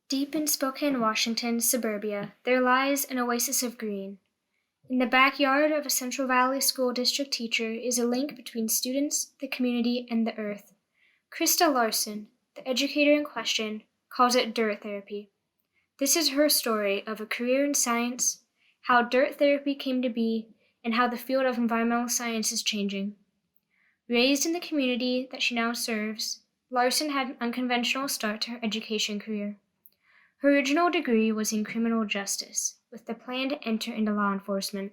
Deep in Spokane, Washington, suburbia, there lies an oasis of green. In the backyard of a Central Valley School District teacher is a link between students, the community, and the earth. Krista Larson, the educator in question, calls it dirt therapy. This is her story of a career in science, how dirt therapy came to be, and how the field of environmental science is changing. Raised in the community that she now serves, Larson had an unconventional start to her education career. Her original degree was in criminal justice, with the plan to enter into law enforcement.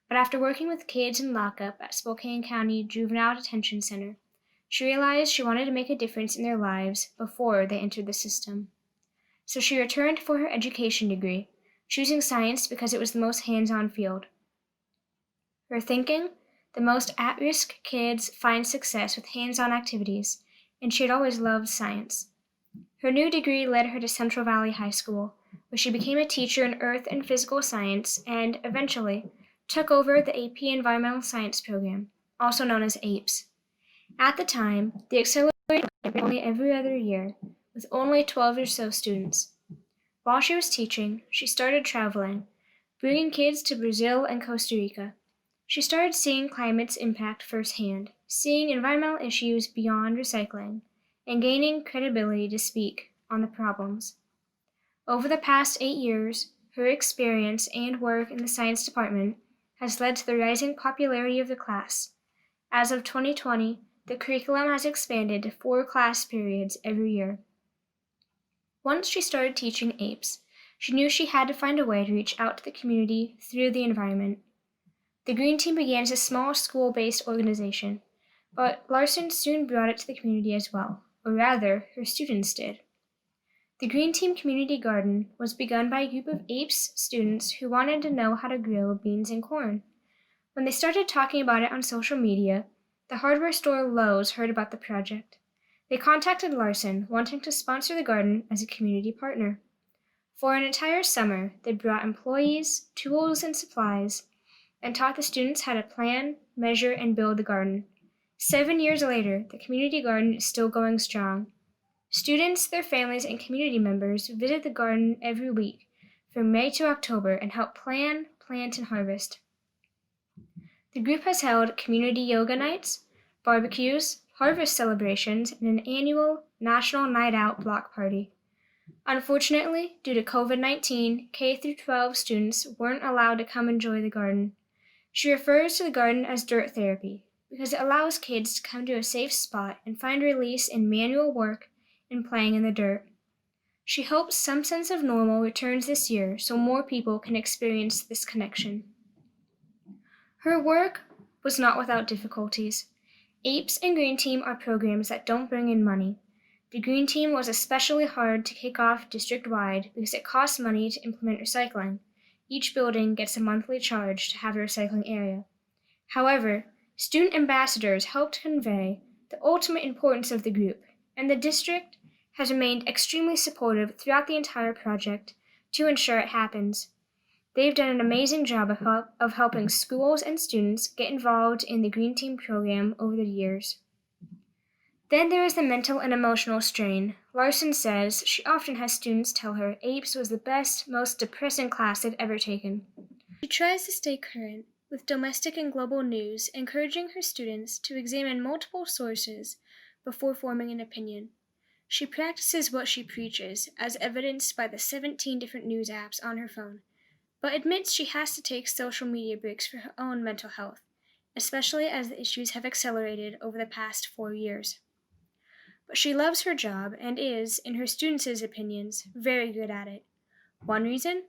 But after working with kids in lockup at Spokane County Juvenile Detention Center, she realized she wanted to make a difference in their lives before they entered the system. So she returned for her education degree, choosing science because it was the most hands-on field. Her thinking, the most at-risk kids find success with hands-on activities, and she had always loved science. Her new degree led her to Central Valley High School, where she became a teacher in earth and physical science and, eventually, took over the AP Environmental Science program, also known as APES. At the time, the accelerator ran only every other year, with only 12 or so students. While she was teaching, she started traveling, bringing kids to Brazil and Costa Rica. She started seeing climate's impact firsthand, seeing environmental issues beyond recycling, and gaining credibility to speak on the problems. Over the past 8 years, her experience and work in the science department has led to the rising popularity of the class. As of 2020, the curriculum has expanded to 4 class periods every year. Once she started teaching APES, she knew she had to find a way to reach out to the community through the environment. The Green Team began as a small school-based organization, but Larson soon brought it to the community as well, or rather, her students did. The Green Team Community Garden was begun by a group of APES students who wanted to know how to grow beans and corn. When they started talking about it on social media, the hardware store Lowe's heard about the project. They contacted Larson, wanting to sponsor the garden as a community partner. For an entire summer, they brought employees, tools, and supplies, and taught the students how to plan, measure, and build the garden. 7 years later, the community garden is still going strong. Students, their families, and community members visit the garden every week from May to October and help plan, plant, and harvest. The group has held community yoga nights, barbecues, harvest celebrations, and an annual National Night Out block party. Unfortunately, due to COVID-19, K-12 students weren't allowed to come enjoy the garden. She refers to the garden as dirt therapy because it allows kids to come to a safe spot and find release in manual work and playing in the dirt. She hopes some sense of normal returns this year so more people can experience this connection. Her work was not without difficulties. APES and Green Team are programs that don't bring in money. The Green Team was especially hard to kick off district-wide because it costs money to implement recycling. Each building gets a monthly charge to have a recycling area. However, student ambassadors helped convey the ultimate importance of the group, and the district has remained extremely supportive throughout the entire project to ensure it happens. They've done an amazing job of helping schools and students get involved in the Green Team program over the years. Then there is the mental and emotional strain. Larson says she often has students tell her APES was the best, most depressing class they've ever taken. She tries to stay current with domestic and global news, encouraging her students to examine multiple sources before forming an opinion. She practices what she preaches, as evidenced by the 17 different news apps on her phone, but admits she has to take social media breaks for her own mental health, especially as the issues have accelerated over the past 4 years. But she loves her job and is, in her students' opinions, very good at it. One reason?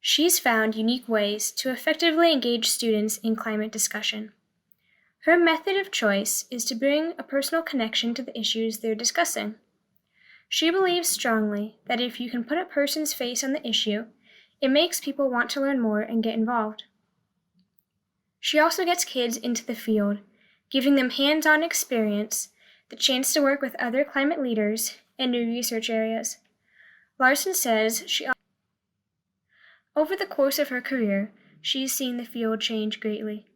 She's found unique ways to effectively engage students in climate discussion. Her method of choice is to bring a personal connection to the issues they're discussing. She believes strongly that if you can put a person's face on the issue, it makes people want to learn more and get involved. She also gets kids into the field, giving them hands-on experience, the chance to work with other climate leaders, and new research areas. Larson says over the course of her career, she's seen the field change greatly.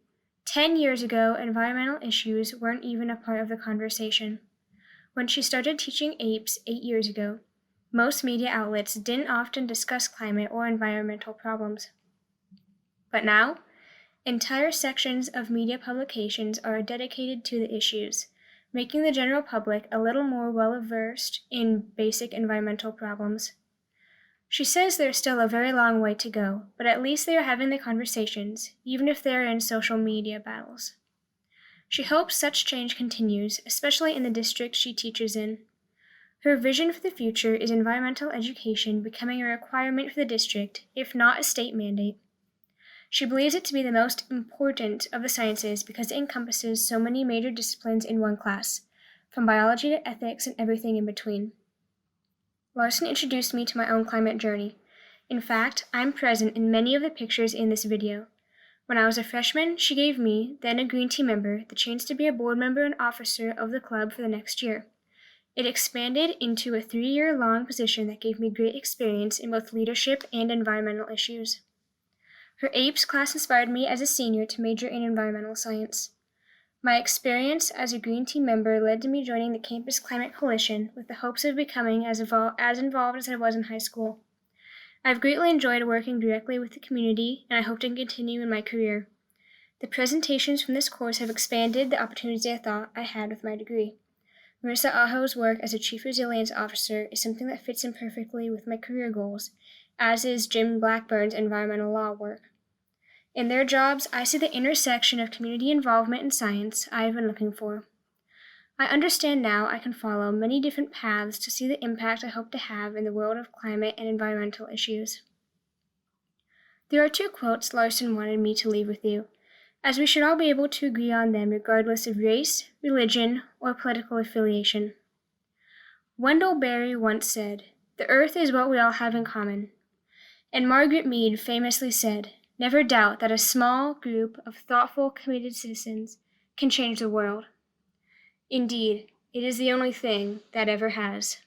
10 years ago, environmental issues weren't even a part of the conversation. When she started teaching APES 8 years ago, Most media outlets didn't often discuss climate or environmental problems. But now, entire sections of media publications are dedicated to the issues, making the general public a little more well-versed in basic environmental problems. She says there's still a very long way to go, but at least they are having the conversations, even if they are in social media battles. She hopes such change continues, especially in the district she teaches in. Her vision for the future is environmental education becoming a requirement for the district, if not a state mandate. She believes it to be the most important of the sciences because it encompasses so many major disciplines in one class, from biology to ethics and everything in between. Larson introduced me to my own climate journey. In fact, I'm present in many of the pictures in this video. When I was a freshman, she gave me, then a Green Tea member, the chance to be a board member and officer of the club for the next year. It expanded into a 3-year-long position that gave me great experience in both leadership and environmental issues. Her APES class inspired me as a senior to major in environmental science. My experience as a Green Tea member led to me joining the Campus Climate Coalition with the hopes of becoming as involved as I was in high school. I've greatly enjoyed working directly with the community, and I hope to continue in my career. The presentations from this course have expanded the opportunities I thought I had with my degree. Marissa Aho's work as a Chief Resilience Officer is something that fits in perfectly with my career goals, as is Jim Blackburn's environmental law work. In their jobs, I see the intersection of community involvement in science I have been looking for. I understand now I can follow many different paths to see the impact I hope to have in the world of climate and environmental issues. There are 2 quotes Larson wanted me to leave with you, as we should all be able to agree on them regardless of race, religion, or political affiliation. Wendell Berry once said, "The earth is what we all have in common." And Margaret Mead famously said, "Never doubt that a small group of thoughtful, committed citizens can change the world." Indeed, it is the only thing that ever has.